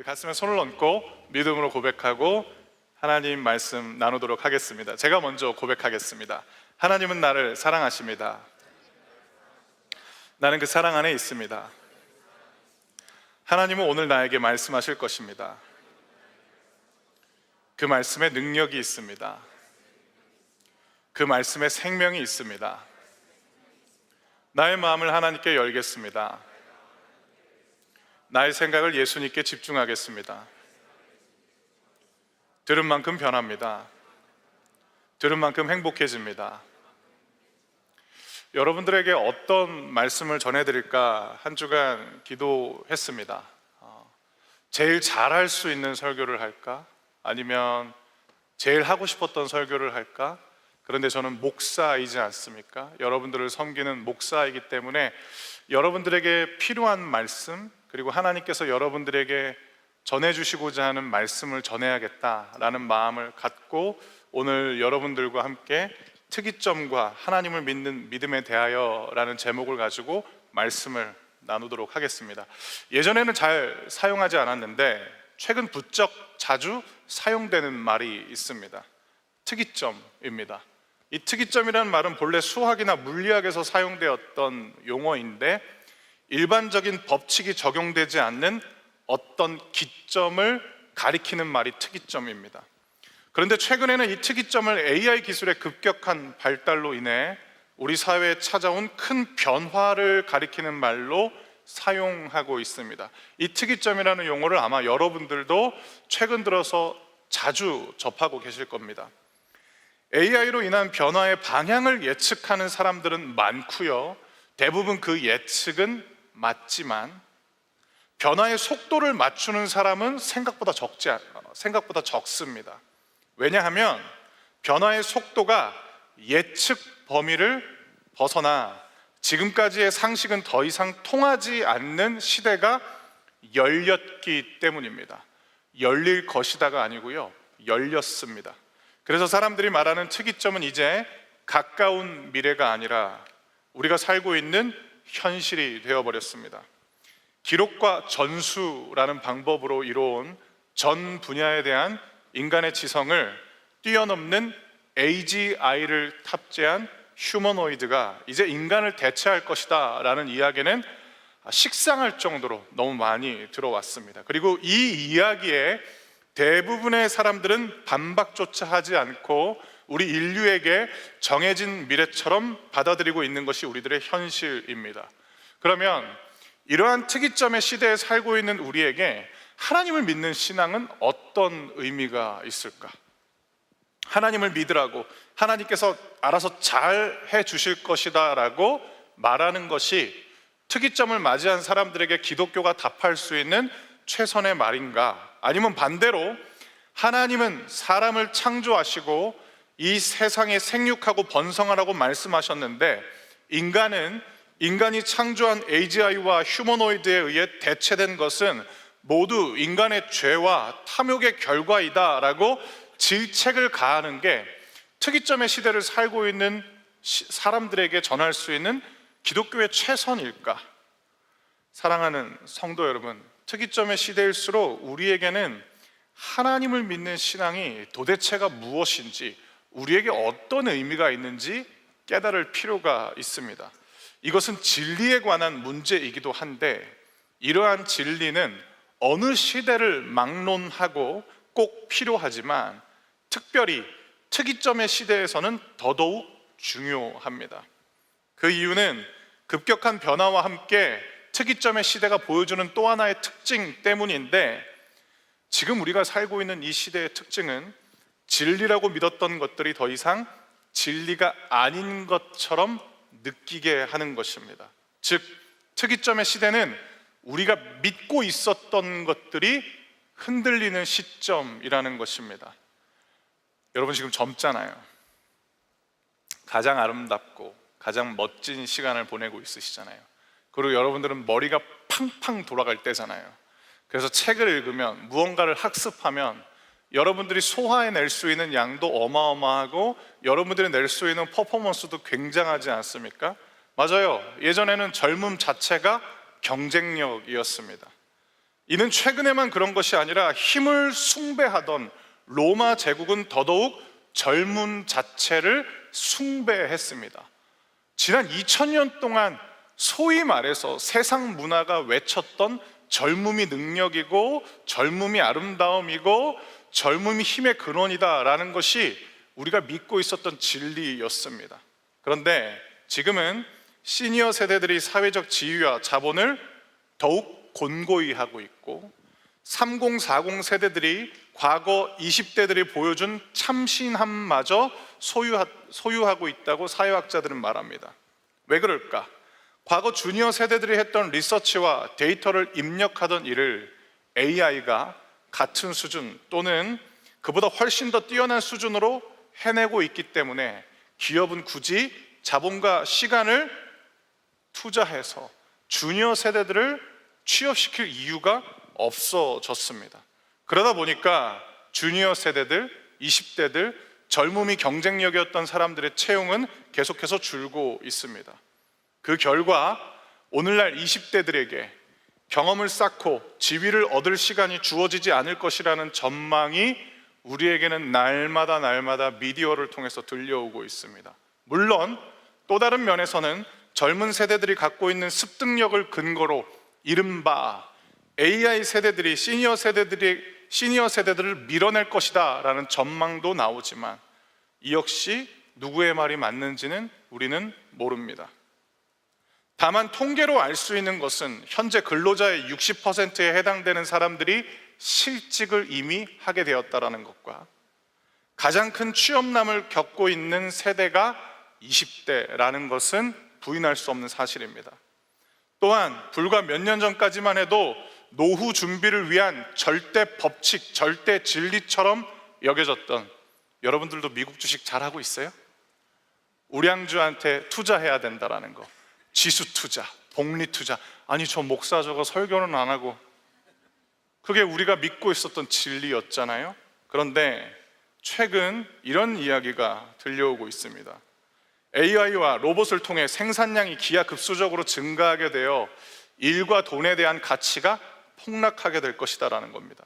가슴에 손을 얹고 믿음으로 고백하고 하나님 말씀 나누도록 하겠습니다. 제가 먼저 고백하겠습니다. 하나님은 나를 사랑하십니다. 나는 그 사랑 안에 있습니다. 하나님은 오늘 나에게 말씀하실 것입니다. 그 말씀에 능력이 있습니다. 그 말씀에 생명이 있습니다. 나의 마음을 하나님께 열겠습니다. 나의 생각을 예수님께 집중하겠습니다. 들은 만큼 변합니다. 들은 만큼 행복해집니다. 여러분들에게 어떤 말씀을 전해드릴까 한 주간 기도했습니다. 제일 잘할 수 있는 설교를 할까? 아니면 제일 하고 싶었던 설교를 할까? 그런데 저는 목사이지 않습니까? 여러분들을 섬기는 목사이기 때문에 여러분들에게 필요한 말씀, 그리고 하나님께서 여러분들에게 전해주시고자 하는 말씀을 전해야겠다라는 마음을 갖고 오늘 여러분들과 함께 특이점과 하나님을 믿는 믿음에 대하여라는 제목을 가지고 말씀을 나누도록 하겠습니다. 예전에는 잘 사용하지 않았는데 최근 부쩍 자주 사용되는 말이 있습니다. 특이점입니다. 이 특이점이라는 말은 본래 수학이나 물리학에서 사용되었던 용어인데 일반적인 법칙이 적용되지 않는 어떤 기점을 가리키는 말이 특이점입니다. 그런데 최근에는 이 특이점을 AI 기술의 급격한 발달로 인해 우리 사회에 찾아온 큰 변화를 가리키는 말로 사용하고 있습니다. 이 특이점이라는 용어를 아마 여러분들도 최근 들어서 자주 접하고 계실 겁니다. AI로 인한 변화의 방향을 예측하는 사람들은 많고요. 대부분 그 예측은 맞지만 변화의 속도를 맞추는 사람은 생각보다 적습니다. 왜냐하면 변화의 속도가 예측 범위를 벗어나 지금까지의 상식은 더 이상 통하지 않는 시대가 열렸기 때문입니다. 열릴 것이다가 아니고요, 열렸습니다. 그래서 사람들이 말하는 특이점은 이제 가까운 미래가 아니라 우리가 살고 있는 현실이 되어버렸습니다. 기록과 전수라는 방법으로 이루어온 전 분야에 대한 인간의 지성을 뛰어넘는 AGI를 탑재한 휴머노이드가 이제 인간을 대체할 것이다 라는 이야기는 식상할 정도로 너무 많이 들어왔습니다. 그리고 이 이야기에 대부분의 사람들은 반박조차 하지 않고 우리 인류에게 정해진 미래처럼 받아들이고 있는 것이 우리들의 현실입니다. 그러면 이러한 특이점의 시대에 살고 있는 우리에게 하나님을 믿는 신앙은 어떤 의미가 있을까? 하나님을 믿으라고, 하나님께서 알아서 잘 해주실 것이다 라고 말하는 것이 특이점을 맞이한 사람들에게 기독교가 답할 수 있는 최선의 말인가? 아니면 반대로 하나님은 사람을 창조하시고 이 세상에 생육하고 번성하라고 말씀하셨는데 인간이 창조한 AGI와 휴머노이드에 의해 대체된 것은 모두 인간의 죄와 탐욕의 결과이다 라고 질책을 가하는 게 특이점의 시대를 살고 있는 사람들에게 전할 수 있는 기독교의 최선일까? 사랑하는 성도 여러분, 특이점의 시대일수록 우리에게는 하나님을 믿는 신앙이 도대체가 무엇인지, 우리에게 어떤 의미가 있는지 깨달을 필요가 있습니다. 이것은 진리에 관한 문제이기도 한데 이러한 진리는 어느 시대를 막론하고 꼭 필요하지만 특별히 특이점의 시대에서는 더더욱 중요합니다. 그 이유는 급격한 변화와 함께 특이점의 시대가 보여주는 또 하나의 특징 때문인데 지금 우리가 살고 있는 이 시대의 특징은 진리라고 믿었던 것들이 더 이상 진리가 아닌 것처럼 느끼게 하는 것입니다. 즉, 특이점의 시대는 우리가 믿고 있었던 것들이 흔들리는 시점이라는 것입니다. 여러분 지금 젊잖아요. 가장 아름답고 가장 멋진 시간을 보내고 있으시잖아요. 그리고 여러분들은 머리가 팡팡 돌아갈 때잖아요. 그래서 책을 읽으면, 무언가를 학습하면 여러분들이 소화해낼 수 있는 양도 어마어마하고 여러분들이 낼 수 있는 퍼포먼스도 굉장하지 않습니까? 맞아요. 예전에는 젊음 자체가 경쟁력이었습니다. 이는 최근에만 그런 것이 아니라 힘을 숭배하던 로마 제국은 더더욱 젊음 자체를 숭배했습니다. 지난 2000년 동안 소위 말해서 세상 문화가 외쳤던 젊음이 능력이고 젊음이 아름다움이고 젊음이 힘의 근원이다라는 것이 우리가 믿고 있었던 진리였습니다. 그런데 지금은 시니어 세대들이 사회적 지위와 자본을 더욱 곤고히 하고 있고 30, 40 세대들이 과거 20대들이 보여준 참신함마저 소유하고 있다고 사회학자들은 말합니다. 왜 그럴까? 과거 주니어 세대들이 했던 리서치와 데이터를 입력하던 일을 AI가 같은 수준 또는 그보다 훨씬 더 뛰어난 수준으로 해내고 있기 때문에 기업은 굳이 자본과 시간을 투자해서 주니어 세대들을 취업시킬 이유가 없어졌습니다. 그러다 보니까 주니어 세대들, 20대들, 젊음이 경쟁력이었던 사람들의 채용은 계속해서 줄고 있습니다. 그 결과 오늘날 20대들에게 경험을 쌓고 지위를 얻을 시간이 주어지지 않을 것이라는 전망이 우리에게는 날마다 미디어를 통해서 들려오고 있습니다. 물론 또 다른 면에서는 젊은 세대들이 갖고 있는 습득력을 근거로 이른바 AI 세대들이 시니어 세대들을 밀어낼 것이다 라는 전망도 나오지만 이 역시 누구의 말이 맞는지는 우리는 모릅니다. 다만 통계로 알 수 있는 것은 현재 근로자의 60%에 해당되는 사람들이 실직을 이미 하게 되었다는 것과 가장 큰 취업난을 겪고 있는 세대가 20대라는 것은 부인할 수 없는 사실입니다. 또한 불과 몇 년 전까지만 해도 노후 준비를 위한 절대 법칙, 절대 진리처럼 여겨졌던, 여러분들도 미국 주식 잘하고 있어요? 우량주한테 투자해야 된다라는 거, 지수 투자, 복리 투자. 아니 저 목사 저거 설교는 안 하고, 그게 우리가 믿고 있었던 진리였잖아요. 그런데 최근 이런 이야기가 들려오고 있습니다. AI와 로봇을 통해 생산량이 기하급수적으로 증가하게 되어 일과 돈에 대한 가치가 폭락하게 될 것이다 라는 겁니다.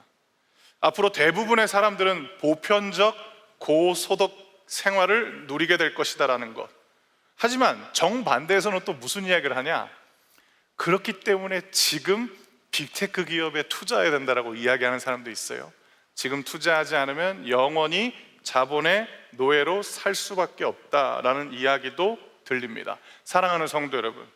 앞으로 대부분의 사람들은 보편적 고소득 생활을 누리게 될 것이다 라는 것. 하지만 정반대에서는 또 무슨 이야기를 하냐? 그렇기 때문에 지금 빅테크 기업에 투자해야 된다라고 이야기하는 사람도 있어요. 지금 투자하지 않으면 영원히 자본의 노예로 살 수밖에 없다라는 이야기도 들립니다. 사랑하는 성도 여러분,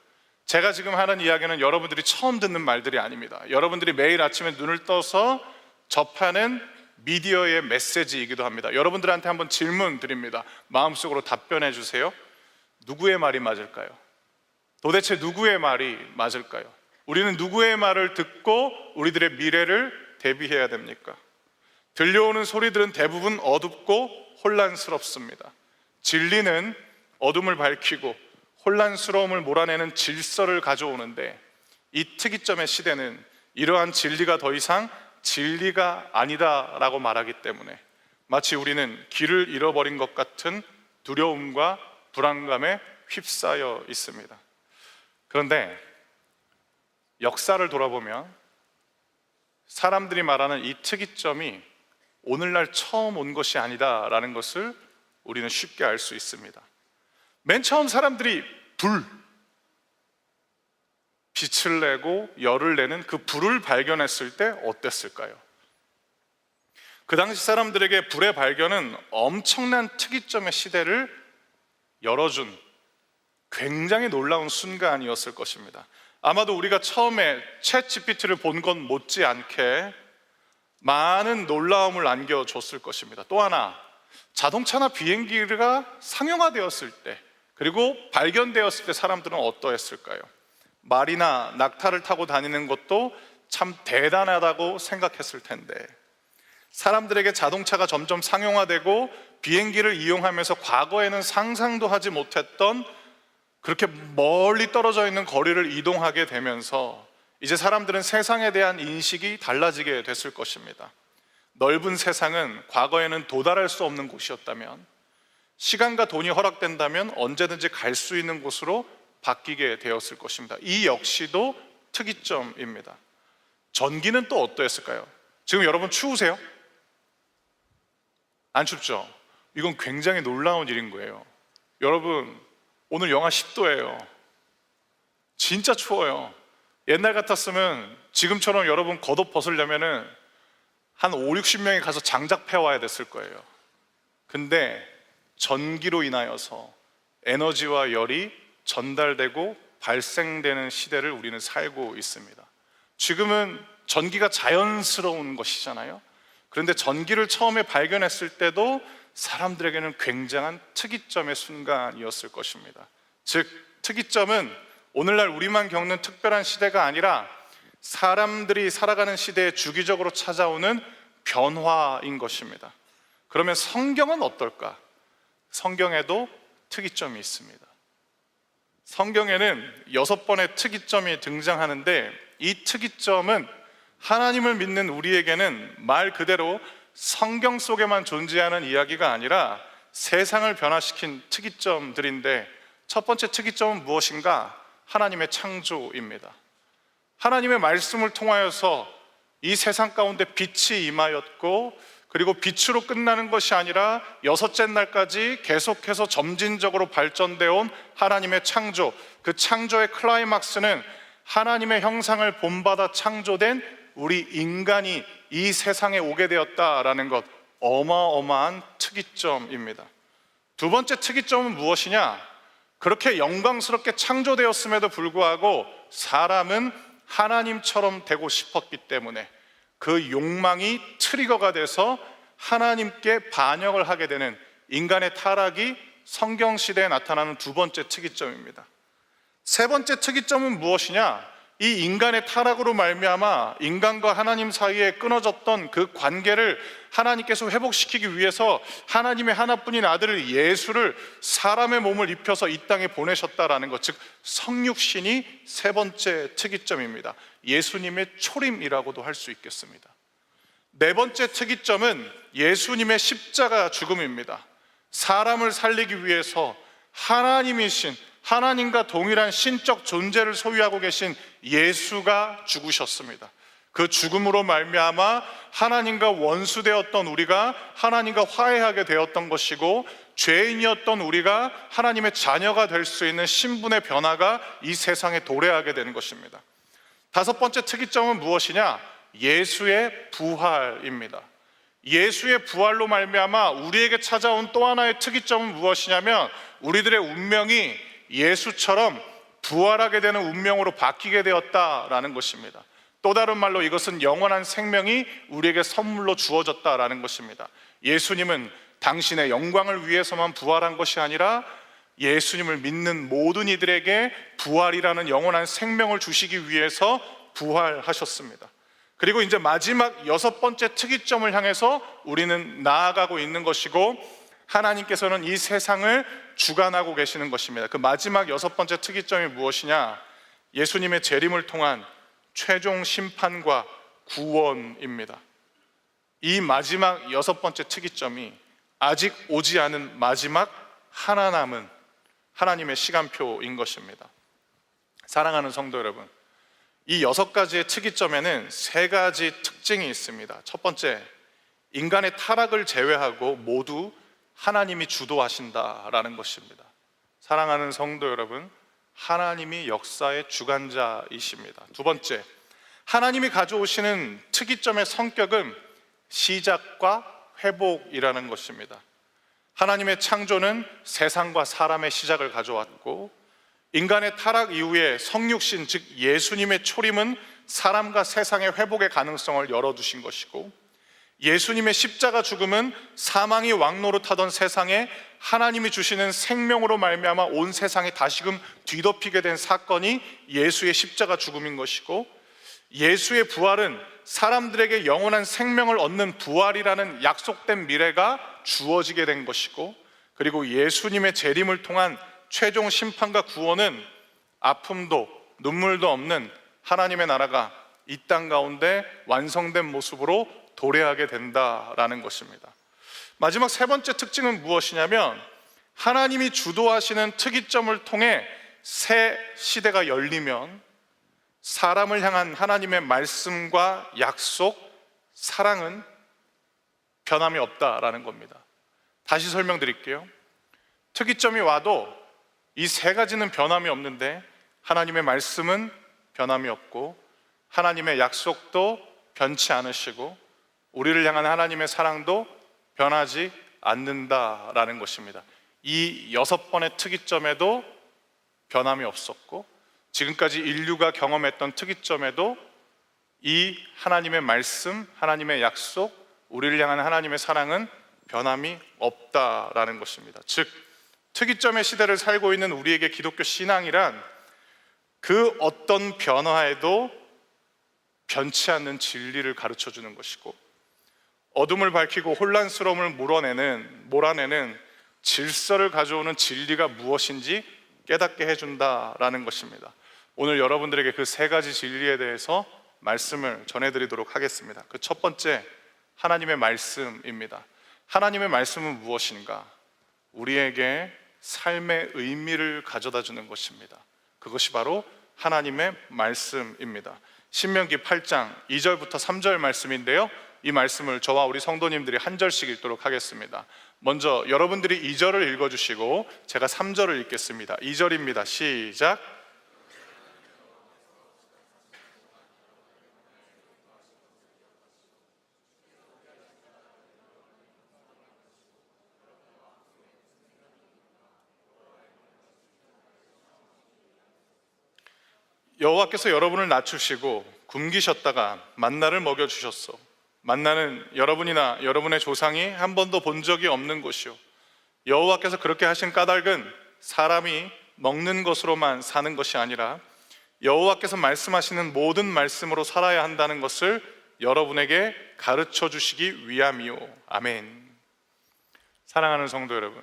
제가 지금 하는 이야기는 여러분들이 처음 듣는 말들이 아닙니다. 여러분들이 매일 아침에 눈을 떠서 접하는 미디어의 메시지이기도 합니다. 여러분들한테 한번 질문 드립니다. 마음속으로 답변해 주세요. 누구의 말이 맞을까요? 도대체 누구의 말이 맞을까요? 우리는 누구의 말을 듣고 우리들의 미래를 대비해야 됩니까? 들려오는 소리들은 대부분 어둡고 혼란스럽습니다. 진리는 어둠을 밝히고 혼란스러움을 몰아내는 질서를 가져오는데 이 특이점의 시대는 이러한 진리가 더 이상 진리가 아니다라고 말하기 때문에 마치 우리는 길을 잃어버린 것 같은 두려움과 불안감에 휩싸여 있습니다. 그런데 역사를 돌아보면 사람들이 말하는 이 특이점이 오늘날 처음 온 것이 아니다라는 것을 우리는 쉽게 알 수 있습니다. 맨 처음 사람들이 빛을 내고 열을 내는 그 불을 발견했을 때 어땠을까요? 그 당시 사람들에게 불의 발견은 엄청난 특이점의 시대를 열어준 굉장히 놀라운 순간이었을 것입니다. 아마도 우리가 처음에 챗 GPT를 본 것 못지않게 많은 놀라움을 안겨줬을 것입니다. 또 하나, 자동차나 비행기가 상용화되었을 때, 그리고 발견되었을 때 사람들은 어떠했을까요? 말이나 낙타를 타고 다니는 것도 참 대단하다고 생각했을 텐데, 사람들에게 자동차가 점점 상용화되고 비행기를 이용하면서 과거에는 상상도 하지 못했던 그렇게 멀리 떨어져 있는 거리를 이동하게 되면서 이제 사람들은 세상에 대한 인식이 달라지게 됐을 것입니다. 넓은 세상은 과거에는 도달할 수 없는 곳이었다면, 시간과 돈이 허락된다면 언제든지 갈 수 있는 곳으로 바뀌게 되었을 것입니다. 이 역시도 특이점입니다. 전기는 또 어떠했을까요? 지금 여러분 추우세요? 안 춥죠? 이건 굉장히 놀라운 일인 거예요. 여러분, 오늘 영하 10도예요. 진짜 추워요. 옛날 같았으면 지금처럼 여러분 겉옷 벗으려면은 한 5, 60명이 가서 장작 패와야 됐을 거예요. 근데 전기로 인하여서 에너지와 열이 전달되고 발생되는 시대를 우리는 살고 있습니다. 지금은 전기가 자연스러운 것이잖아요. 그런데 전기를 처음에 발견했을 때도 사람들에게는 굉장한 특이점의 순간이었을 것입니다. 즉, 특이점은 오늘날 우리만 겪는 특별한 시대가 아니라 사람들이 살아가는 시대에 주기적으로 찾아오는 변화인 것입니다. 그러면 성경은 어떨까? 성경에도 특이점이 있습니다. 성경에는 6번의 특이점이 등장하는데, 이 특이점은 하나님을 믿는 우리에게는 말 그대로 성경 속에만 존재하는 이야기가 아니라 세상을 변화시킨 특이점들인데, 첫 번째 특이점은 무엇인가? 하나님의 창조입니다. 하나님의 말씀을 통하여서 이 세상 가운데 빛이 임하였고, 그리고 빛으로 끝나는 것이 아니라 6째 날까지 계속해서 점진적으로 발전되어 온 하나님의 창조, 그 창조의 클라이막스는 하나님의 형상을 본받아 창조된 우리 인간이 이 세상에 오게 되었다라는 것, 어마어마한 특이점입니다. 두 번째 특이점은 무엇이냐? 그렇게 영광스럽게 창조되었음에도 불구하고 사람은 하나님처럼 되고 싶었기 때문에 그 욕망이 트리거가 돼서 하나님께 반역을 하게 되는 인간의 타락이 성경 시대에 나타나는 두 번째 특이점입니다. 세 번째 특이점은 무엇이냐? 이 인간의 타락으로 말미암아 인간과 하나님 사이에 끊어졌던 그 관계를 하나님께서 회복시키기 위해서 하나님의 하나뿐인 아들 예수를 사람의 몸을 입혀서 이 땅에 보내셨다라는 것, 즉 성육신이 세 번째 특이점입니다. 예수님의 초림이라고도 할 수 있겠습니다. 네 번째 특이점은 예수님의 십자가 죽음입니다. 사람을 살리기 위해서 하나님이신, 하나님과 동일한 신적 존재를 소유하고 계신 예수가 죽으셨습니다. 그 죽음으로 말미암아 하나님과 원수되었던 우리가 하나님과 화해하게 되었던 것이고, 죄인이었던 우리가 하나님의 자녀가 될 수 있는 신분의 변화가 이 세상에 도래하게 되는 것입니다. 다섯 번째 특이점은 무엇이냐? 예수의 부활입니다. 예수의 부활로 말미암아 우리에게 찾아온 또 하나의 특이점은 무엇이냐면, 우리들의 운명이 예수처럼 부활하게 되는 운명으로 바뀌게 되었다라는 것입니다. 또 다른 말로 이것은 영원한 생명이 우리에게 선물로 주어졌다라는 것입니다. 예수님은 당신의 영광을 위해서만 부활한 것이 아니라 예수님을 믿는 모든 이들에게 부활이라는 영원한 생명을 주시기 위해서 부활하셨습니다. 그리고 이제 마지막 여섯 번째 특이점을 향해서 우리는 나아가고 있는 것이고, 하나님께서는 이 세상을 주관하고 계시는 것입니다. 그 마지막 여섯 번째 특이점이 무엇이냐? 예수님의 재림을 통한 최종 심판과 구원입니다. 이 마지막 여섯 번째 특이점이 아직 오지 않은 마지막 하나 남은 하나님의 시간표인 것입니다. 사랑하는 성도 여러분, 이 여섯 가지의 특이점에는 세 가지 특징이 있습니다. 첫 번째, 인간의 타락을 제외하고 모두 하나님이 주도하신다라는 것입니다. 사랑하는 성도 여러분, 하나님이 역사의 주관자이십니다. 두 번째, 하나님이 가져오시는 특이점의 성격은 시작과 회복이라는 것입니다. 하나님의 창조는 세상과 사람의 시작을 가져왔고, 인간의 타락 이후에 성육신, 즉 예수님의 초림은 사람과 세상의 회복의 가능성을 열어두신 것이고, 예수님의 십자가 죽음은 사망이 왕노릇하던 세상에 하나님이 주시는 생명으로 말미암아 온 세상이 다시금 뒤덮이게 된 사건이 예수의 십자가 죽음인 것이고, 예수의 부활은 사람들에게 영원한 생명을 얻는 부활이라는 약속된 미래가 주어지게 된 것이고, 그리고 예수님의 재림을 통한 최종 심판과 구원은 아픔도 눈물도 없는 하나님의 나라가 이 땅 가운데 완성된 모습으로 도래하게 된다라는 것입니다. 마지막 세 번째 특징은 무엇이냐면, 하나님이 주도하시는 특이점을 통해 새 시대가 열리면 사람을 향한 하나님의 말씀과 약속, 사랑은 변함이 없다라는 겁니다. 다시 설명드릴게요. 특이점이 와도 이 세 가지는 변함이 없는데 하나님의 말씀은 변함이 없고 하나님의 약속도 변치 않으시고 우리를 향한 하나님의 사랑도 변하지 않는다라는 것입니다. 이 6번의 특이점에도 변함이 없었고 지금까지 인류가 경험했던 특이점에도 이 하나님의 말씀, 하나님의 약속, 우리를 향한 하나님의 사랑은 변함이 없다라는 것입니다. 즉 특이점의 시대를 살고 있는 우리에게 기독교 신앙이란 그 어떤 변화에도 변치 않는 진리를 가르쳐 주는 것이고 어둠을 밝히고 혼란스러움을 몰아내는 질서를 가져오는 진리가 무엇인지 깨닫게 해준다라는 것입니다. 오늘 여러분들에게 그 세 가지 진리에 대해서 말씀을 전해드리도록 하겠습니다. 그 첫 번째, 하나님의 말씀입니다. 하나님의 말씀은 무엇인가? 우리에게 삶의 의미를 가져다 주는 것입니다. 그것이 바로 하나님의 말씀입니다. 신명기 8장 2절부터 3절 말씀인데요, 이 말씀을 저와 우리 성도님들이 한 절씩 읽도록 하겠습니다. 먼저 여러분들이 2절을 읽어주시고 제가 3절을 읽겠습니다. 2절입니다. 시작. 여호와께서 여러분을 낮추시고 굶기셨다가 만나를 먹여주셨소. 만나는 여러분이나 여러분의 조상이 한 번도 본 적이 없는 것이요, 여호와께서 그렇게 하신 까닭은 사람이 먹는 것으로만 사는 것이 아니라 여호와께서 말씀하시는 모든 말씀으로 살아야 한다는 것을 여러분에게 가르쳐 주시기 위함이요. 아멘. 사랑하는 성도 여러분,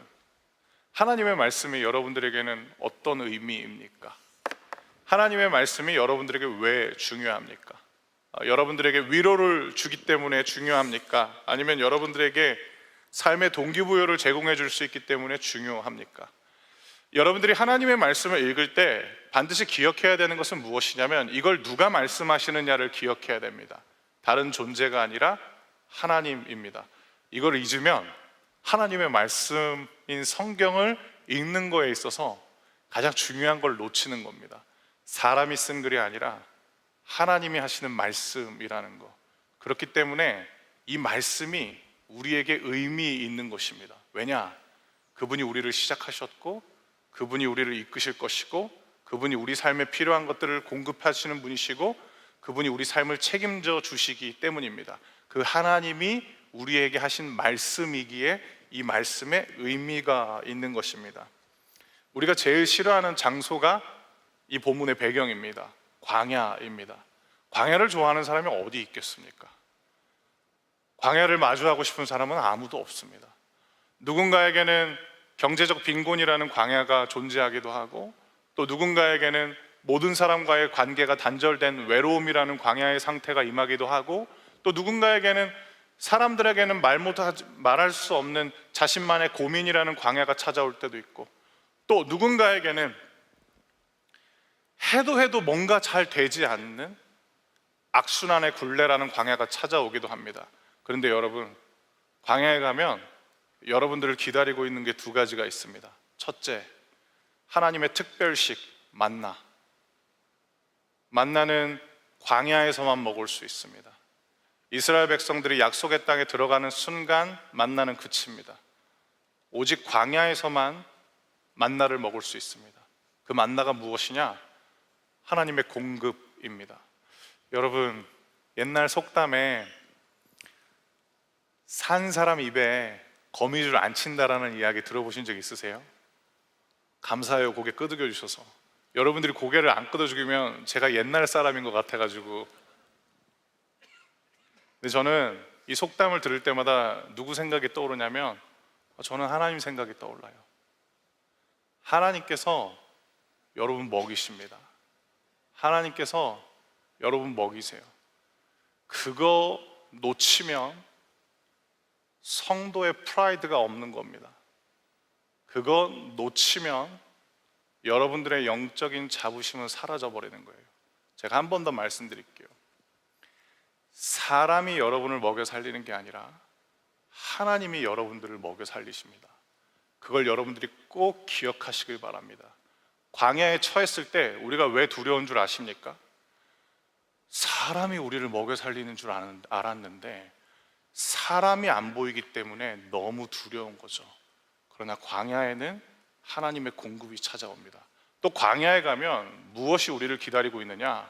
하나님의 말씀이 여러분들에게는 어떤 의미입니까? 하나님의 말씀이 여러분들에게 왜 중요합니까? 여러분들에게 위로를 주기 때문에 중요합니까? 아니면 여러분들에게 삶의 동기부여를 제공해 줄 수 있기 때문에 중요합니까? 여러분들이 하나님의 말씀을 읽을 때 반드시 기억해야 되는 것은 무엇이냐면 이걸 누가 말씀하시느냐를 기억해야 됩니다. 다른 존재가 아니라 하나님입니다. 이걸 잊으면 하나님의 말씀인 성경을 읽는 거에 있어서 가장 중요한 걸 놓치는 겁니다. 사람이 쓴 글이 아니라 하나님이 하시는 말씀이라는 거. 그렇기 때문에 이 말씀이 우리에게 의미 있는 것입니다. 왜냐? 그분이 우리를 시작하셨고 그분이 우리를 이끄실 것이고 그분이 우리 삶에 필요한 것들을 공급하시는 분이시고 그분이 우리 삶을 책임져 주시기 때문입니다. 그 하나님이 우리에게 하신 말씀이기에 이 말씀에 의미가 있는 것입니다. 우리가 제일 싫어하는 장소가 이 본문의 배경입니다. 광야입니다. 광야를 좋아하는 사람이 어디 있겠습니까? 광야를 마주하고 싶은 사람은 아무도 없습니다. 누군가에게는 경제적 빈곤이라는 광야가 존재하기도 하고 또 누군가에게는 모든 사람과의 관계가 단절된 외로움이라는 광야의 상태가 임하기도 하고 또 누군가에게는 사람들에게는 말할 수 없는 자신만의 고민이라는 광야가 찾아올 때도 있고 또 누군가에게는 해도 뭔가 잘 되지 않는 악순환의 굴레라는 광야가 찾아오기도 합니다. 그런데 여러분, 광야에 가면 여러분들을 기다리고 있는 게 두 가지가 있습니다. 첫째, 하나님의 특별식 만나. 만나는 광야에서만 먹을 수 있습니다. 이스라엘 백성들이 약속의 땅에 들어가는 순간 만나는 그칩니다. 오직 광야에서만 만나를 먹을 수 있습니다. 그 만나가 무엇이냐? 하나님의 공급입니다. 여러분, 옛날 속담에 산 사람 입에 거미줄 안 친다라는 이야기 들어보신 적 있으세요? 감사해요, 고개 끄덕여 주셔서. 여러분들이 고개를 안 끄덕여주면 제가 옛날 사람인 것 같아가지고. 근데 저는 이 속담을 들을 때마다 누구 생각이 떠오르냐면 저는 하나님 생각이 떠올라요. 하나님께서 여러분 먹이십니다. 하나님께서 여러분 먹이세요. 그거 놓치면 성도의 프라이드가 없는 겁니다. 그거 놓치면 여러분들의 영적인 자부심은 사라져 버리는 거예요. 제가 한 번 더 말씀드릴게요. 사람이 여러분을 먹여 살리는 게 아니라 하나님이 여러분들을 먹여 살리십니다. 그걸 여러분들이 꼭 기억하시길 바랍니다. 광야에 처했을 때 우리가 왜 두려운 줄 아십니까? 사람이 우리를 먹여 살리는 줄 알았는데 사람이 안 보이기 때문에 너무 두려운 거죠. 그러나 광야에는 하나님의 공급이 찾아옵니다. 또 광야에 가면 무엇이 우리를 기다리고 있느냐?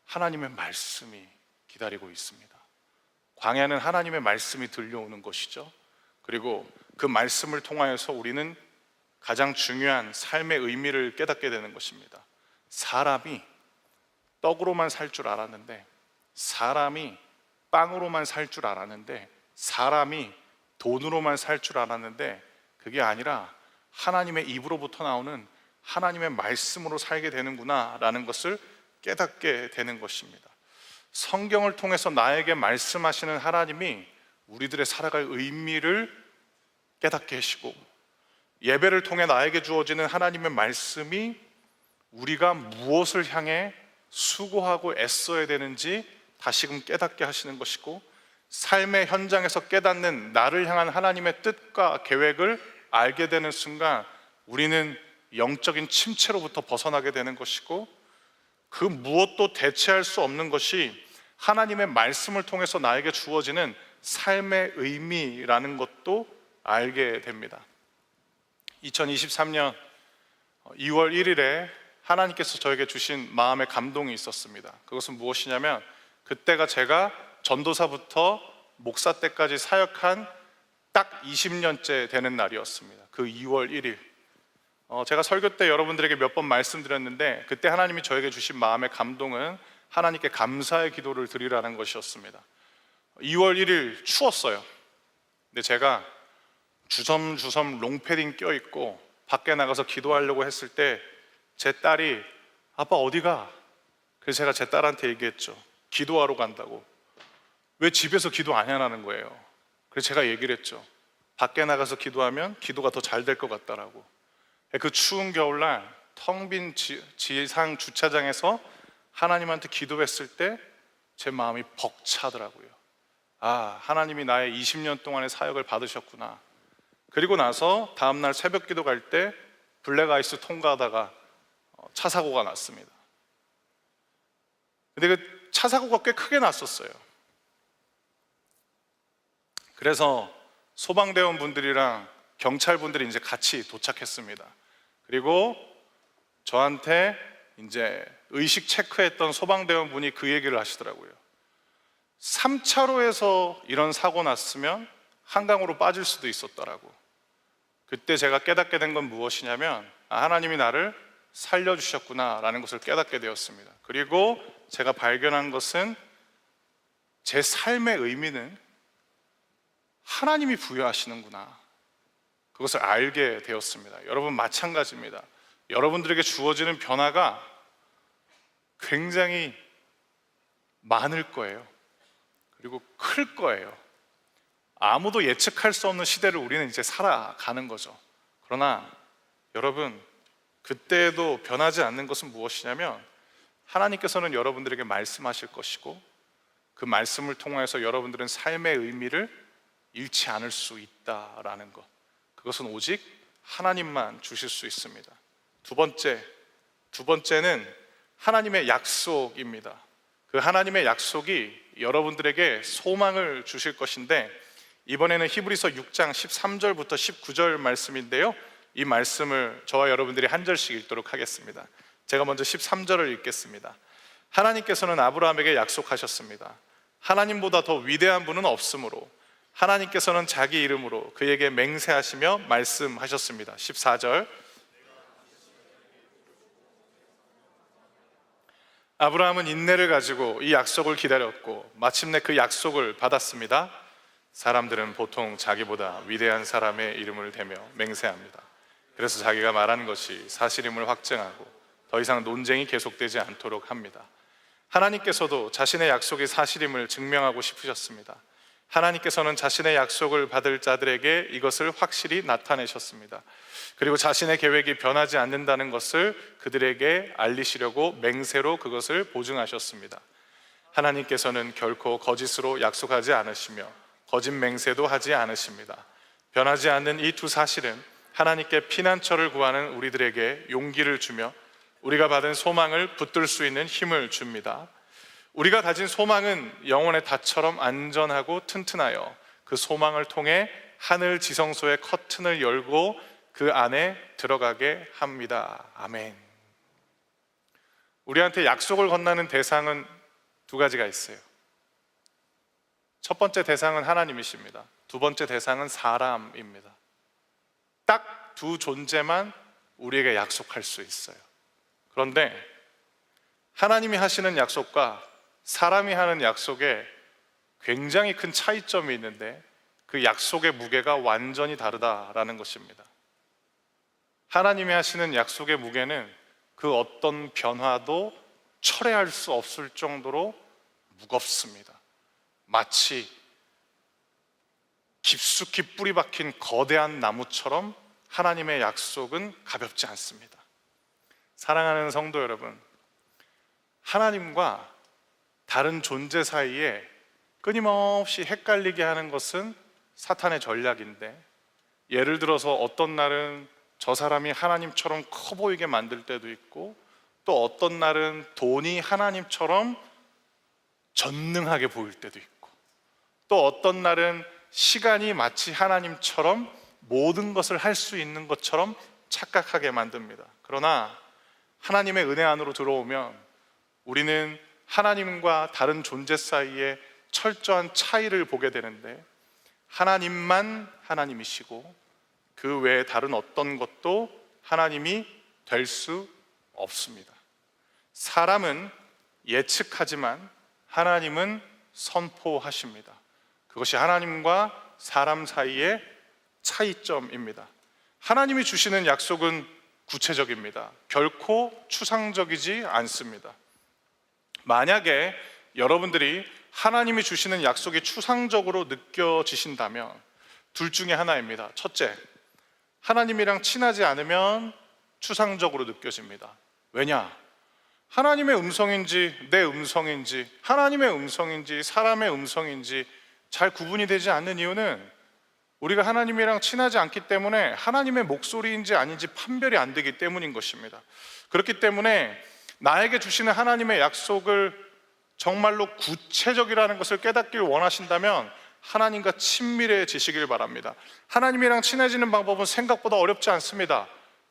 하나님의 말씀이 기다리고 있습니다. 광야는 하나님의 말씀이 들려오는 것이죠. 그리고 그 말씀을 통하여서 우리는 가장 중요한 삶의 의미를 깨닫게 되는 것입니다. 사람이 떡으로만 살 줄 알았는데, 사람이 빵으로만 살 줄 알았는데, 사람이 돈으로만 살 줄 알았는데, 그게 아니라 하나님의 입으로부터 나오는 하나님의 말씀으로 살게 되는구나 라는 것을 깨닫게 되는 것입니다. 성경을 통해서 나에게 말씀하시는 하나님이 우리들의 살아갈 의미를 깨닫게 하시고, 예배를 통해 나에게 주어지는 하나님의 말씀이 우리가 무엇을 향해 수고하고 애써야 되는지 다시금 깨닫게 하시는 것이고, 삶의 현장에서 깨닫는 나를 향한 하나님의 뜻과 계획을 알게 되는 순간 우리는 영적인 침체로부터 벗어나게 되는 것이고, 그 무엇도 대체할 수 없는 것이 하나님의 말씀을 통해서 나에게 주어지는 삶의 의미라는 것도 알게 됩니다. 2023년 2월 1일에 하나님께서 저에게 주신 마음의 감동이 있었습니다. 그것은 무엇이냐면, 그때가 제가 전도사부터 목사 때까지 사역한 딱 20년째 되는 날이었습니다. 그 2월 1일 제가 설교 때 여러분들에게 몇 번 말씀드렸는데, 그때 하나님이 저에게 주신 마음의 감동은 하나님께 감사의 기도를 드리라는 것이었습니다. 2월 1일 추웠어요. 근데 제가 주섬주섬 롱패딩 껴입고 밖에 나가서 기도하려고 했을 때 제 딸이 아빠 어디가? 그래서 제가 제 딸한테 얘기했죠. 기도하러 간다고. 왜 집에서 기도 안 하냐는 거예요. 그래서 제가 얘기를 했죠. 밖에 나가서 기도하면 기도가 더 잘 될 것 같다라고. 그 추운 겨울날 텅 빈 지상 주차장에서 하나님한테 기도했을 때 제 마음이 벅차더라고요. 아, 하나님이 나의 20년 동안의 사역을 받으셨구나. 그리고 나서 다음날 새벽 기도 갈 때 블랙아이스 통과하다가 차 사고가 났습니다. 근데 그 차 사고가 꽤 크게 났었어요. 그래서 소방대원 분들이랑 경찰 분들이 이제 같이 도착했습니다. 그리고 저한테 이제 의식 체크했던 소방대원 분이 그 얘기를 하시더라고요. 3차로에서 이런 사고 났으면 한강으로 빠질 수도 있었다라고. 그때 제가 깨닫게 된 건 무엇이냐면, 하나님이 나를 살려주셨구나 라는 것을 깨닫게 되었습니다. 그리고 제가 발견한 것은 제 삶의 의미는 하나님이 부여하시는구나, 그것을 알게 되었습니다. 여러분 마찬가지입니다. 여러분들에게 주어지는 변화가 굉장히 많을 거예요. 그리고 클 거예요. 아무도 예측할 수 없는 시대를 우리는 이제 살아가는 거죠. 그러나 여러분, 그때에도 변하지 않는 것은 무엇이냐면, 하나님께서는 여러분들에게 말씀하실 것이고, 그 말씀을 통해서 여러분들은 삶의 의미를 잃지 않을 수 있다라는 것, 그것은 오직 하나님만 주실 수 있습니다. 두 번째는 하나님의 약속입니다. 그 하나님의 약속이 여러분들에게 소망을 주실 것인데, 이번에는 히브리서 6장 13절부터 19절 말씀인데요, 이 말씀을 저와 여러분들이 한 절씩 읽도록 하겠습니다. 제가 먼저 13절을 읽겠습니다. 하나님께서는 아브라함에게 약속하셨습니다. 하나님보다 더 위대한 분은 없으므로 하나님께서는 자기 이름으로 그에게 맹세하시며 말씀하셨습니다. 14절, 아브라함은 인내를 가지고 이 약속을 기다렸고 마침내 그 약속을 받았습니다. 사람들은 보통 자기보다 위대한 사람의 이름을 대며 맹세합니다. 그래서 자기가 말하는 것이 사실임을 확증하고 더 이상 논쟁이 계속되지 않도록 합니다. 하나님께서도 자신의 약속이 사실임을 증명하고 싶으셨습니다. 하나님께서는 자신의 약속을 받을 자들에게 이것을 확실히 나타내셨습니다. 그리고 자신의 계획이 변하지 않는다는 것을 그들에게 알리시려고 맹세로 그것을 보증하셨습니다. 하나님께서는 결코 거짓으로 약속하지 않으시며 거짓 맹세도 하지 않으십니다. 변하지 않는 이 두 사실은 하나님께 피난처를 구하는 우리들에게 용기를 주며 우리가 받은 소망을 붙들 수 있는 힘을 줍니다. 우리가 가진 소망은 영혼의 닷처럼 안전하고 튼튼하여 그 소망을 통해 하늘 지성소의 커튼을 열고 그 안에 들어가게 합니다. 아멘. 우리한테 약속을 건너는 대상은 두 가지가 있어요. 첫 번째 대상은 하나님이십니다. 두 번째 대상은 사람입니다. 딱 두 존재만 우리에게 약속할 수 있어요. 그런데 하나님이 하시는 약속과 사람이 하는 약속에 굉장히 큰 차이점이 있는데 그 약속의 무게가 완전히 다르다라는 것입니다. 하나님이 하시는 약속의 무게는 그 어떤 변화도 철회할 수 없을 정도로 무겁습니다. 마치 깊숙이 뿌리 박힌 거대한 나무처럼 하나님의 약속은 가볍지 않습니다. 사랑하는 성도 여러분, 하나님과 다른 존재 사이에 끊임없이 헷갈리게 하는 것은 사탄의 전략인데, 예를 들어서 어떤 날은 저 사람이 하나님처럼 커 보이게 만들 때도 있고, 또 어떤 날은 돈이 하나님처럼 전능하게 보일 때도 있고, 또 어떤 날은 시간이 마치 하나님처럼 모든 것을 할 수 있는 것처럼 착각하게 만듭니다. 그러나 하나님의 은혜 안으로 들어오면 우리는 하나님과 다른 존재 사이에 철저한 차이를 보게 되는데, 하나님만 하나님이시고 그 외에 다른 어떤 것도 하나님이 될 수 없습니다. 사람은 예측하지만 하나님은 선포하십니다. 그것이 하나님과 사람 사이의 차이점입니다. 하나님이 주시는 약속은 구체적입니다. 결코 추상적이지 않습니다. 만약에 여러분들이 하나님이 주시는 약속이 추상적으로 느껴지신다면 둘 중에 하나입니다. 첫째, 하나님이랑 친하지 않으면 추상적으로 느껴집니다. 왜냐? 하나님의 음성인지 내 음성인지, 하나님의 음성인지 사람의 음성인지 잘 구분이 되지 않는 이유는 우리가 하나님이랑 친하지 않기 때문에 하나님의 목소리인지 아닌지 판별이 안 되기 때문인 것입니다. 그렇기 때문에 나에게 주시는 하나님의 약속을 정말로 구체적이라는 것을 깨닫길 원하신다면 하나님과 친밀해지시길 바랍니다. 하나님이랑 친해지는 방법은 생각보다 어렵지 않습니다.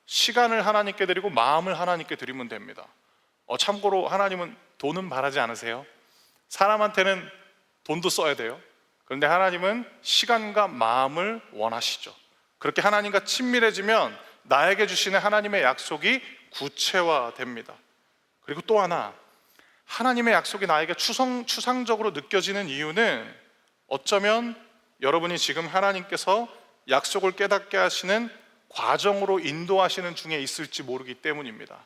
시간을 하나님께 드리고 마음을 하나님께 드리면 됩니다. 참고로 하나님은 돈은 바라지 않으세요. 사람한테는 돈도 써야 돼요. 그런데 하나님은 시간과 마음을 원하시죠. 그렇게 하나님과 친밀해지면 나에게 주시는 하나님의 약속이 구체화됩니다. 그리고 또 하나, 하나님의 약속이 나에게 추상적으로 느껴지는 이유는 어쩌면 여러분이 지금 하나님께서 약속을 깨닫게 하시는 과정으로 인도하시는 중에 있을지 모르기 때문입니다.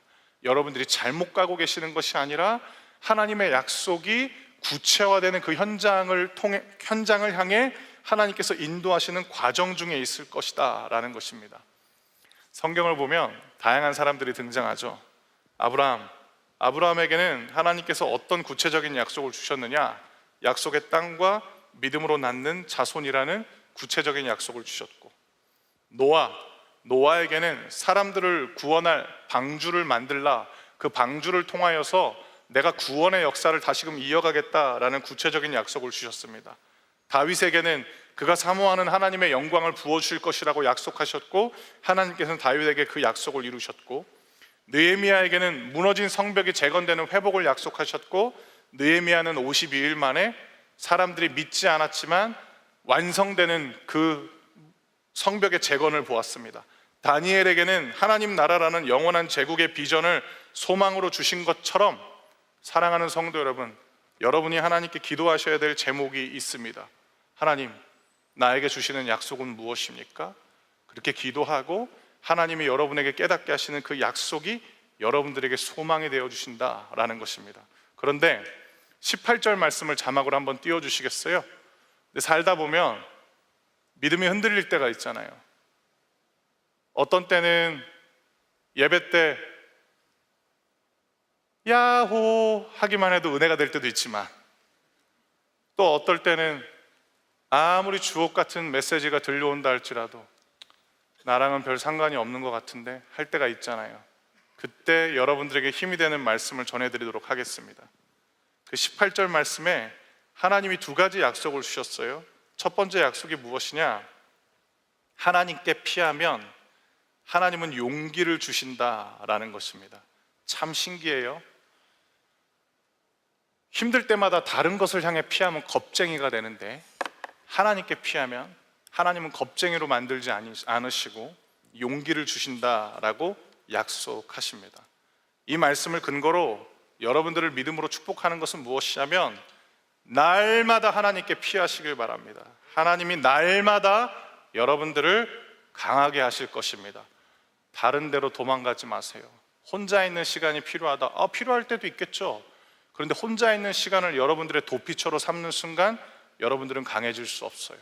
여러분들이 잘못 가고 계시는 것이 아니라 하나님의 약속이 구체화되는 그 현장을 향해 하나님께서 인도하시는 과정 중에 있을 것이다 라는 것입니다. 성경을 보면 다양한 사람들이 등장하죠. 아브라함에게는 하나님께서 어떤 구체적인 약속을 주셨느냐? 약속의 땅과 믿음으로 낳는 자손이라는 구체적인 약속을 주셨고, 노아에게는 사람들을 구원할 방주를 만들라, 그 방주를 통하여서 내가 구원의 역사를 다시금 이어가겠다라는 구체적인 약속을 주셨습니다. 다윗에게는 그가 사모하는 하나님의 영광을 부어주실 것이라고 약속하셨고, 하나님께서는 다윗에게 그 약속을 이루셨고, 느헤미야에게는 무너진 성벽이 재건되는 회복을 약속하셨고, 느헤미야는 52일 만에 사람들이 믿지 않았지만 완성되는 그 성벽의 재건을 보았습니다. 다니엘에게는 하나님 나라라는 영원한 제국의 비전을 소망으로 주신 것처럼, 사랑하는 성도 여러분, 여러분이 하나님께 기도하셔야 될 제목이 있습니다. 하나님, 나에게 주시는 약속은 무엇입니까? 그렇게 기도하고 하나님이 여러분에게 깨닫게 하시는 그 약속이 여러분들에게 소망이 되어 주신다라는 것입니다. 그런데 18절 말씀을 자막으로 한번 띄워주시겠어요? 근데 살다 보면 믿음이 흔들릴 때가 있잖아요. 어떤 때는 예배 때 야호 하기만 해도 은혜가 될 때도 있지만, 또 어떨 때는 아무리 주옥 같은 메시지가 들려온다 할지라도 나랑은 별 상관이 없는 것 같은데 할 때가 있잖아요. 그때 여러분들에게 힘이 되는 말씀을 전해드리도록 하겠습니다. 그 18절 말씀에 하나님이 두 가지 약속을 주셨어요. 첫 번째 약속이 무엇이냐? 하나님께 피하면 하나님은 용기를 주신다라는 것입니다. 참 신기해요. 힘들 때마다 다른 것을 향해 피하면 겁쟁이가 되는데, 하나님께 피하면 하나님은 겁쟁이로 만들지 않으시고 용기를 주신다라고 약속하십니다. 이 말씀을 근거로 여러분들을 믿음으로 축복하는 것은 무엇이냐면, 날마다 하나님께 피하시길 바랍니다. 하나님이 날마다 여러분들을 강하게 하실 것입니다. 다른 데로 도망가지 마세요. 혼자 있는 시간이 필요하다. 필요할 때도 있겠죠. 그런데 혼자 있는 시간을 여러분들의 도피처로 삼는 순간 여러분들은 강해질 수 없어요.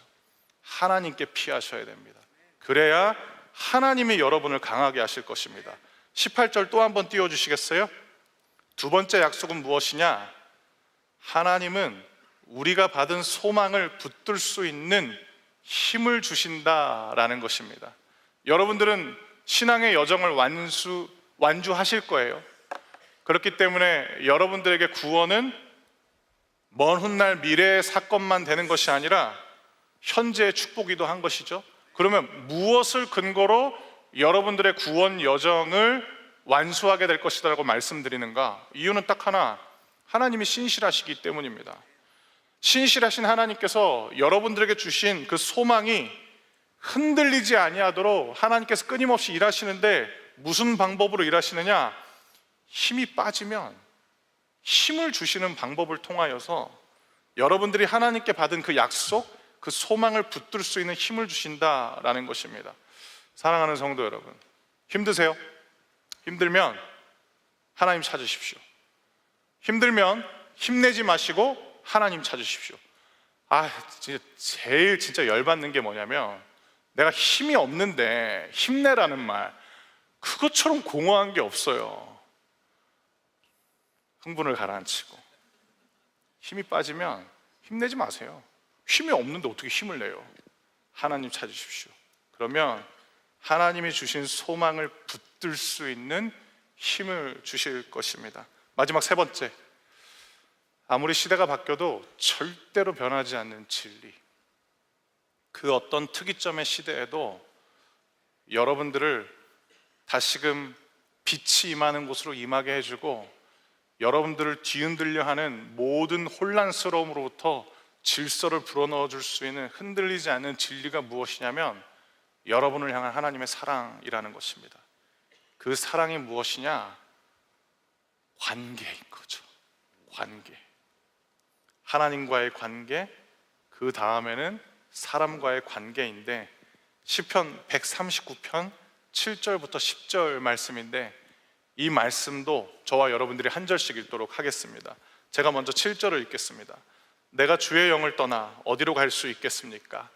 하나님께 피하셔야 됩니다. 그래야 하나님이 여러분을 강하게 하실 것입니다. 18절 또 한번 띄워주시겠어요? 두 번째 약속은 무엇이냐? 하나님은 우리가 받은 소망을 붙들 수 있는 힘을 주신다라는 것입니다. 여러분들은 신앙의 여정을 완주하실 거예요. 그렇기 때문에 여러분들에게 구원은 먼 훗날 미래의 사건만 되는 것이 아니라 현재의 축복이기도 한 것이죠. 그러면 무엇을 근거로 여러분들의 구원 여정을 완수하게 될 것이라고 말씀드리는가? 이유는 딱 하나, 하나님이 신실하시기 때문입니다. 신실하신 하나님께서 여러분들에게 주신 그 소망이 흔들리지 아니하도록 하나님께서 끊임없이 일하시는데, 무슨 방법으로 일하시느냐? 힘이 빠지면 힘을 주시는 방법을 통하여서 여러분들이 하나님께 받은 그 약속, 그 소망을 붙들 수 있는 힘을 주신다라는 것입니다. 사랑하는 성도 여러분, 힘드세요? 힘들면 하나님 찾으십시오. 힘들면 힘내지 마시고 하나님 찾으십시오. 진짜 열받는 게 뭐냐면, 내가 힘이 없는데 힘내라는 말, 그것처럼 공허한 게 없어요. 흥분을 가라앉히고, 힘이 빠지면 힘내지 마세요. 힘이 없는데 어떻게 힘을 내요? 하나님 찾으십시오. 그러면 하나님이 주신 소망을 붙들 수 있는 힘을 주실 것입니다. 마지막 세 번째, 아무리 시대가 바뀌어도 절대로 변하지 않는 진리. 그 어떤 특이점의 시대에도 여러분들을 다시금 빛이 임하는 곳으로 임하게 해주고, 여러분들을 뒤흔들려 하는 모든 혼란스러움으로부터 질서를 불어넣어 줄 수 있는 흔들리지 않는 진리가 무엇이냐면, 여러분을 향한 하나님의 사랑이라는 것입니다. 그 사랑이 무엇이냐? 관계인 거죠. 관계. 하나님과의 관계, 그 다음에는 사람과의 관계인데, 시편 139편 7절부터 10절 말씀인데, 이 말씀도 저와 여러분들이 한 절씩 읽도록 하겠습니다. 제가 먼저 7절을 읽겠습니다. 내가 주의 영을 떠나 어디로 갈 수 있겠습니까?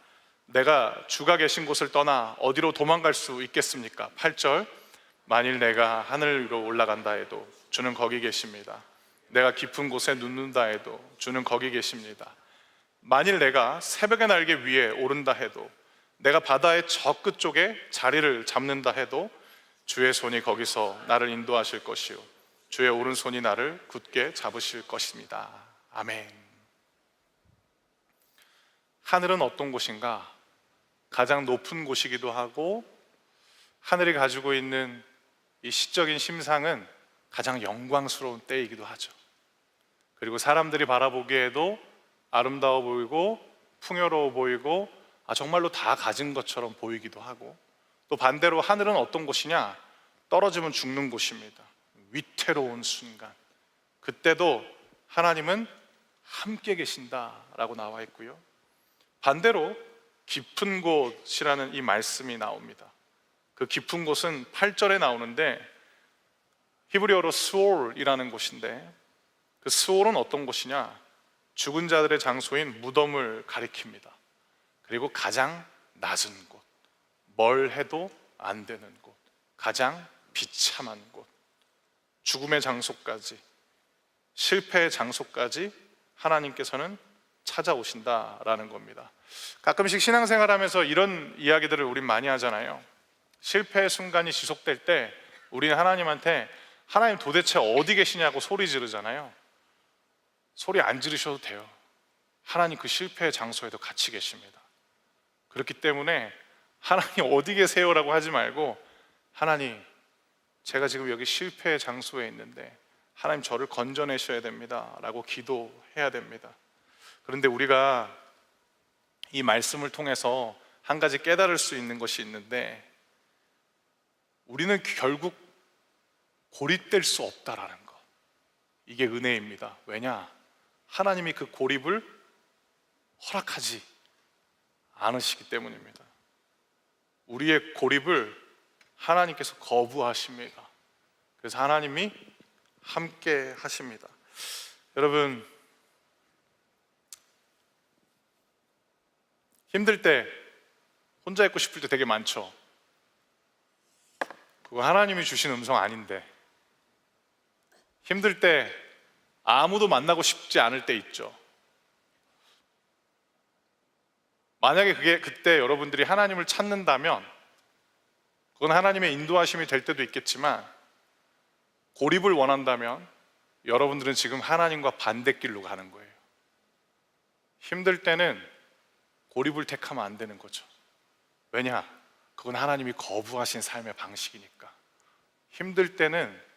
내가 주가 계신 곳을 떠나 어디로 도망갈 수 있겠습니까? 8절, 만일 내가 하늘 위로 올라간다 해도 주는 거기 계십니다. 내가 깊은 곳에 눕는다 해도 주는 거기 계십니다. 만일 내가 새벽의 날개 위에 오른다 해도, 내가 바다의 저 끝쪽에 자리를 잡는다 해도 주의 손이 거기서 나를 인도하실 것이요 주의 오른손이 나를 굳게 잡으실 것입니다. 아멘. 하늘은 어떤 곳인가? 가장 높은 곳이기도 하고, 하늘이 가지고 있는 이 시적인 심상은 가장 영광스러운 때이기도 하죠. 그리고 사람들이 바라보기에도 아름다워 보이고 풍요로워 보이고 정말로 다 가진 것처럼 보이기도 하고, 또 반대로 하늘은 어떤 곳이냐? 떨어지면 죽는 곳입니다. 위태로운 순간, 그때도 하나님은 함께 계신다라고 나와 있고요. 반대로 깊은 곳이라는 이 말씀이 나옵니다. 그 깊은 곳은 8절에 나오는데, 히브리어로 스올이라는 곳인데, 그 스올은 어떤 곳이냐? 죽은 자들의 장소인 무덤을 가리킵니다. 그리고 가장 낮은 곳, 뭘 해도 안 되는 곳, 가장 비참한 곳, 죽음의 장소까지, 실패의 장소까지 하나님께서는 찾아오신다라는 겁니다. 가끔씩 신앙생활하면서 이런 이야기들을 우린 많이 하잖아요. 실패의 순간이 지속될 때 우리는 하나님한테 하나님 도대체 어디 계시냐고 소리 지르잖아요. 소리 안 지르셔도 돼요. 하나님 그 실패의 장소에도 같이 계십니다. 그렇기 때문에 하나님 어디 계세요라고 하지 말고, 하나님 제가 지금 여기 실패의 장소에 있는데 하나님 저를 건져내셔야 됩니다 라고 기도해야 됩니다. 그런데 우리가 이 말씀을 통해서 한 가지 깨달을 수 있는 것이 있는데, 우리는 결국 고립될 수 없다라는 것, 이게 은혜입니다. 왜냐? 하나님이 그 고립을 허락하지 않으시기 때문입니다. 우리의 고립을 하나님께서 거부하십니다. 그래서 하나님이 함께 하십니다. 여러분, 힘들 때 혼자 있고 싶을 때 되게 많죠. 그거 하나님이 주신 음성 아닌데. 힘들 때 아무도 만나고 싶지 않을 때 있죠. 만약에 그때 여러분들이 하나님을 찾는다면 그건 하나님의 인도하심이 될 때도 있겠지만, 고립을 원한다면 여러분들은 지금 하나님과 반대길로 가는 거예요. 힘들 때는 고립을 택하면 안 되는 거죠. 왜냐? 그건 하나님이 거부하신 삶의 방식이니까. 힘들 때는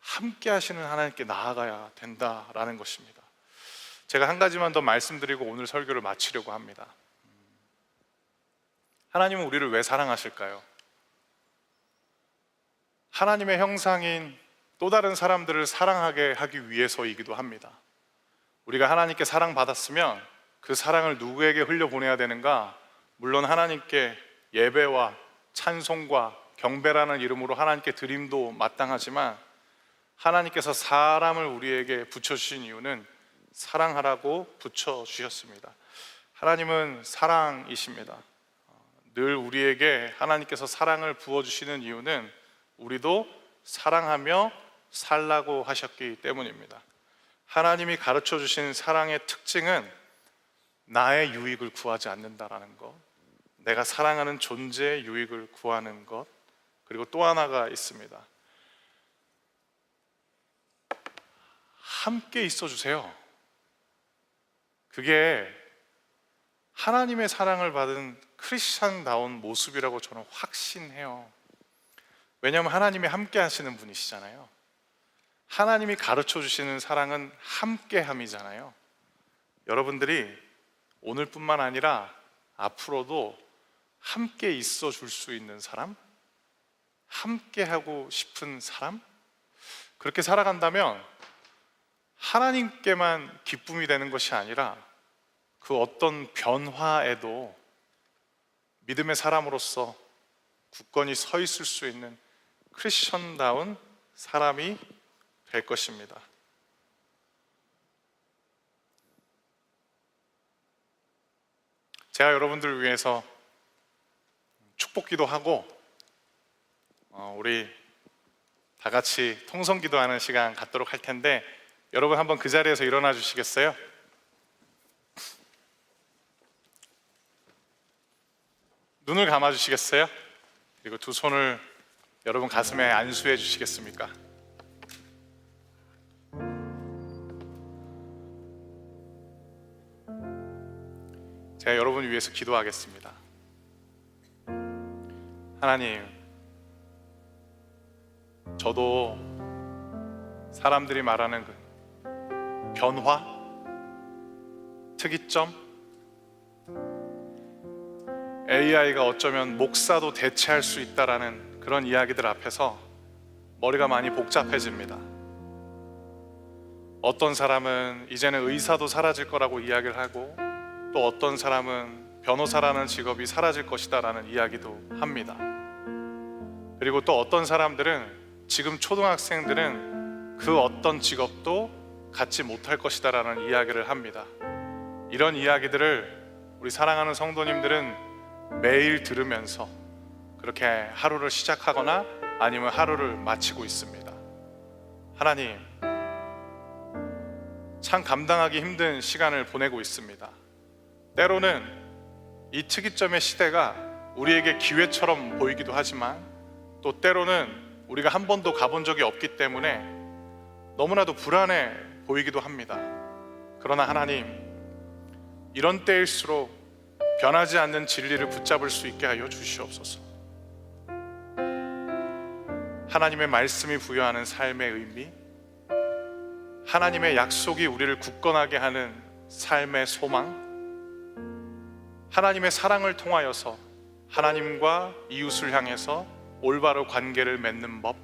함께 하시는 하나님께 나아가야 된다라는 것입니다. 제가 한 가지만 더 말씀드리고 오늘 설교를 마치려고 합니다. 하나님은 우리를 왜 사랑하실까요? 하나님의 형상인 또 다른 사람들을 사랑하게 하기 위해서이기도 합니다. 우리가 하나님께 사랑받았으면 그 사랑을 누구에게 흘려보내야 되는가? 물론 하나님께 예배와 찬송과 경배라는 이름으로 하나님께 드림도 마땅하지만, 하나님께서 사람을 우리에게 붙여주신 이유는 사랑하라고 붙여주셨습니다. 하나님은 사랑이십니다. 늘 우리에게 하나님께서 사랑을 부어주시는 이유는 우리도 사랑하며 살라고 하셨기 때문입니다. 하나님이 가르쳐 주신 사랑의 특징은 나의 유익을 구하지 않는다라는 것, 내가 사랑하는 존재의 유익을 구하는 것, 그리고 또 하나가 있습니다. 함께 있어 주세요. 그게 하나님의 사랑을 받은 크리스찬다운 모습이라고 저는 확신해요. 왜냐하면 하나님이 함께 하시는 분이시잖아요. 하나님이 가르쳐 주시는 사랑은 함께함이잖아요. 여러분들이 오늘뿐만 아니라 앞으로도 함께 있어 줄 수 있는 사람, 함께 하고 싶은 사람, 그렇게 살아간다면 하나님께만 기쁨이 되는 것이 아니라 그 어떤 변화에도 믿음의 사람으로서 굳건히 서 있을 수 있는 크리스천다운 사람이 될 것입니다. 제가 여러분들을 위해서 축복기도 하고 우리 다 같이 통성기도하는 시간 갖도록 할 텐데, 여러분 한번 그 자리에서 일어나 주시겠어요? 눈을 감아 주시겠어요? 그리고 두 손을 여러분 가슴에 안수해 주시겠습니까? 제가 여러분을 위해서 기도하겠습니다. 하나님, 저도 사람들이 말하는 그 변화, 특이점, AI가 어쩌면 목사도 대체할 수 있다라는 그런 이야기들 앞에서 머리가 많이 복잡해집니다. 어떤 사람은 이제는 의사도 사라질 거라고 이야기를 하고, 또 어떤 사람은 변호사라는 직업이 사라질 것이다 라는 이야기도 합니다. 그리고 또 어떤 사람들은, 지금 초등학생들은 그 어떤 직업도 갖지 못할 것이다라는 이야기를 합니다. 이런 이야기들을 우리 사랑하는 성도님들은 매일 들으면서 그렇게 하루를 시작하거나 아니면 하루를 마치고 있습니다. 하나님, 참 감당하기 힘든 시간을 보내고 있습니다. 때로는 이 특이점의 시대가 우리에게 기회처럼 보이기도 하지만 또 때로는 우리가 한 번도 가본 적이 없기 때문에 너무나도 불안해 보이기도 합니다. 그러나 하나님, 이런 때일수록 변하지 않는 진리를 붙잡을 수 있게 하여 주시옵소서. 하나님의 말씀이 부여하는 삶의 의미, 하나님의 약속이 우리를 굳건하게 하는 삶의 소망, 하나님의 사랑을 통하여서 하나님과 이웃을 향해서 올바로 관계를 맺는 법,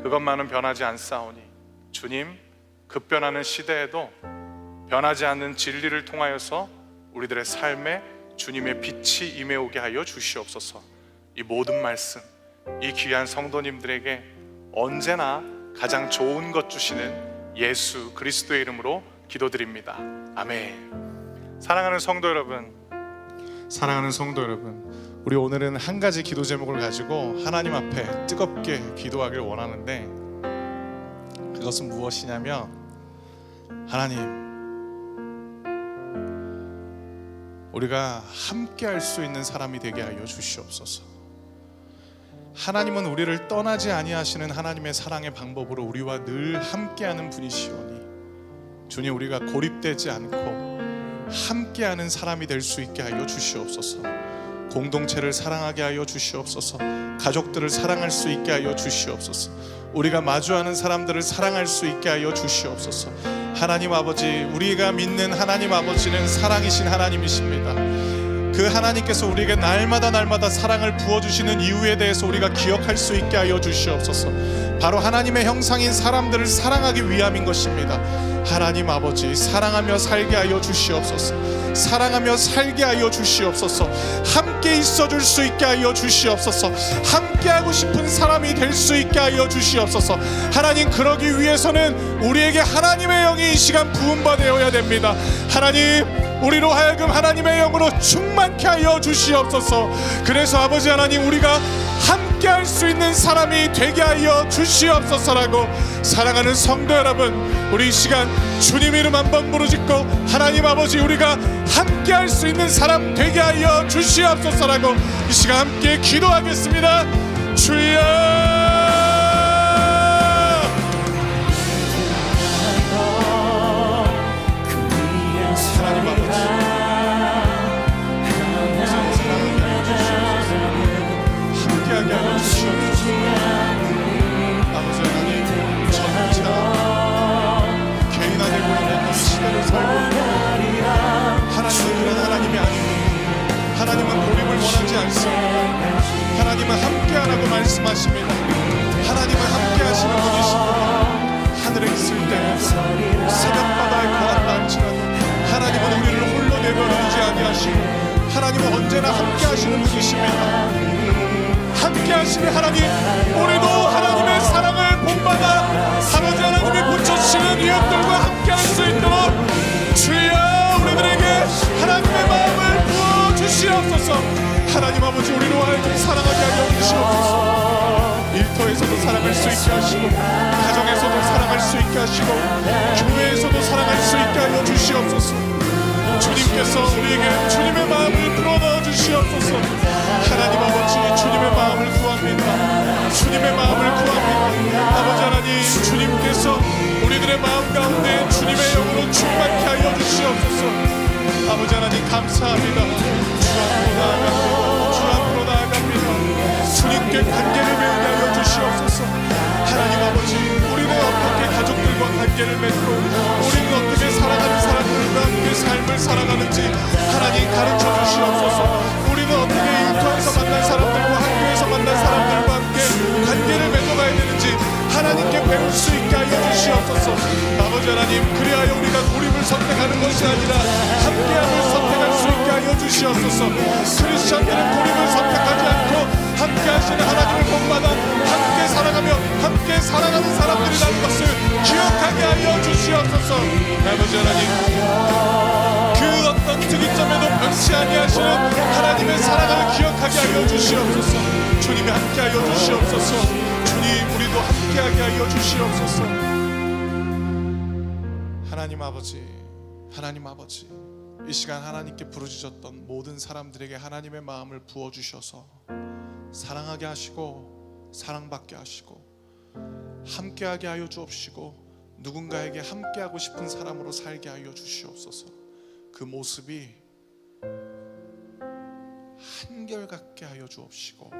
그것만은 변하지 않사오니 주님, 급변하는 시대에도 변하지 않는 진리를 통하여서 우리들의 삶에 주님의 빛이 임해오게 하여 주시옵소서. 이 모든 말씀, 이 귀한 성도님들에게 언제나 가장 좋은 것 주시는 예수 그리스도의 이름으로 기도드립니다. 아멘. 사랑하는 성도 여러분, 우리 오늘은 한 가지 기도 제목을 가지고 하나님 앞에 뜨겁게 기도하길 원하는데, 그것은 무엇이냐면, 하나님, 우리가 함께 할 수 있는 사람이 되게 하여 주시옵소서. 하나님은 우리를 떠나지 아니하시는 하나님의 사랑의 방법으로 우리와 늘 함께하는 분이시오니 주님, 우리가 고립되지 않고 함께하는 사람이 될 수 있게 하여 주시옵소서. 공동체를 사랑하게 하여 주시옵소서. 가족들을 사랑할 수 있게 하여 주시옵소서. 우리가 마주하는 사람들을 사랑할 수 있게 하여 주시옵소서. 하나님 아버지, 우리가 믿는 하나님 아버지는 사랑이신 하나님이십니다. 그 하나님께서 우리에게 날마다 사랑을 부어주시는 이유에 대해서 우리가 기억할 수 있게 하여 주시옵소서. 바로 하나님의 형상인 사람들을 사랑하기 위함인 것입니다. 하나님 아버지, 사랑하며 살게 하여 주시옵소서. 사랑하며 살게 하여 주시옵소서. 함께 있어줄 수 있게 하여 주시옵소서. 함께하고 싶은 사람이 될 수 있게 하여 주시옵소서. 하나님, 그러기 위해서는 우리에게 하나님의 영이 이 시간 부음받아야 됩니다. 하나님, 우리로 하여금 하나님의 영으로 충만케 하여 주시옵소서. 그래서 아버지 하나님, 우리가 함께 할 수 있는 사람이 되게 하여 주시옵소서라고, 사랑하는 성도 여러분, 우리 이 시간 주님 이름 한번 부르짖고, 하나님 아버지, 우리가 함께 할 수 있는 사람 되게 하여 주시옵소서라고 이 시간 함께 기도하겠습니다. 주여, 하나님 아버지, 함께하게 하여 주시옵소서. 아버지 하나님, 전차 개인화되고 있는 이 시대를 살고 있는 하나님은 그런 하나님이 아닙니다. 하나님은 고립을 원하지 않습니다. 하나님은 함께하라고 말씀하십니다. 하나님은 함께하시는 분이십니다. 하늘에 있을 때 새벽바다에 거한다 할지라도 하나님은 우리를 홀로 내버리지 아니하시고 하나님은 언제나 함께하시는 분이십니다. 함께하시는 하나님, 우리도 하나님의 사랑을 본받아 아버지 하나님이 붙여주시는 이웃들과 함께할 수 있도록 주여, 우리들에게 하나님의 마음을 부어주시옵소서. 하나님 아버지, 우리로 하여금 사랑하게 하여 주시옵소서. 일터에서도 사랑할 수 있게 하시고, 가정에서도 사랑할 수 있게 하시고, 교회에서도 사랑할 수 있게 하여 주시옵소서. 주님께서 우리에게 주님의 마음을 불어넣어 주시옵소서. 하나님 아버지, 주님의 마음을 구합니다. 주님의 마음을 구합니다. 아버지 하나님, 주님께서 우리들의 마음 가운데 주님의 영으로 충만케 하여 주시옵소서. 아버지 하나님, 감사합니다. 주 앞으로 나아갑니다. 주 앞으로 나아갑니다. 주님께 관계를 맺게 하여 주시옵소서. 하나님 아버지, 우리는 어떻게 가족들과 관계를 맺고 우리는 어떻게 사랑하는 사람들과 함께 삶을 살아가는지 하나님 가르쳐 주시옵소서. 우리는 어떻게 일터에서 만난 사람들과 학교에서 만난 사람들과 함께 관계를 맺어가야 되는지 하나님께 배울 수 있게 하여 주시옵소서. 아버지 하나님, 그리하여 우리가 고립을 선택하는 것이 아니라 함께함을 선택할 수 있게 하여 주시옵소서. 크리스천들은 고립을 선택하지 않고 함께 하시는 하나님을 본받아 함께 살아가며 함께 살아가는 사람들이라는 것을 기억하게 하여 주시옵소서. 아버지 하나님, 그 어떤 특이점에도 변치 아니하시는 하나님의 사랑을 기억하게 하여 주시옵소서. 주님이 함께하여 주시옵소서. 주님, 우리도 함께하게 하여 주시옵소서. 하나님 아버지, 하나님 아버지, 이 시간 하나님께 부르짖었던 모든 사람들에게 하나님의 마음을 부어주셔서 사랑하게 하시고 사랑받게 하시고 함께하게 하여 주옵시고 누군가에게 함께하고 싶은 사람으로 살게 하여 주시옵소서. 그 모습이 한결같게 하여 주옵시고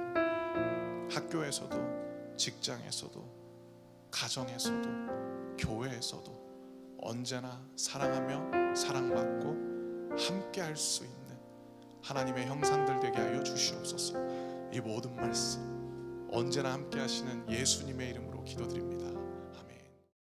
학교에서도 직장에서도 가정에서도 교회에서도 언제나 사랑하며 사랑받고 함께 할 수 있는 하나님의 형상들 되게 하여 주시옵소서. 이 모든 말씀 언제나 함께 하시는 예수님의 이름으로 기도드립니다.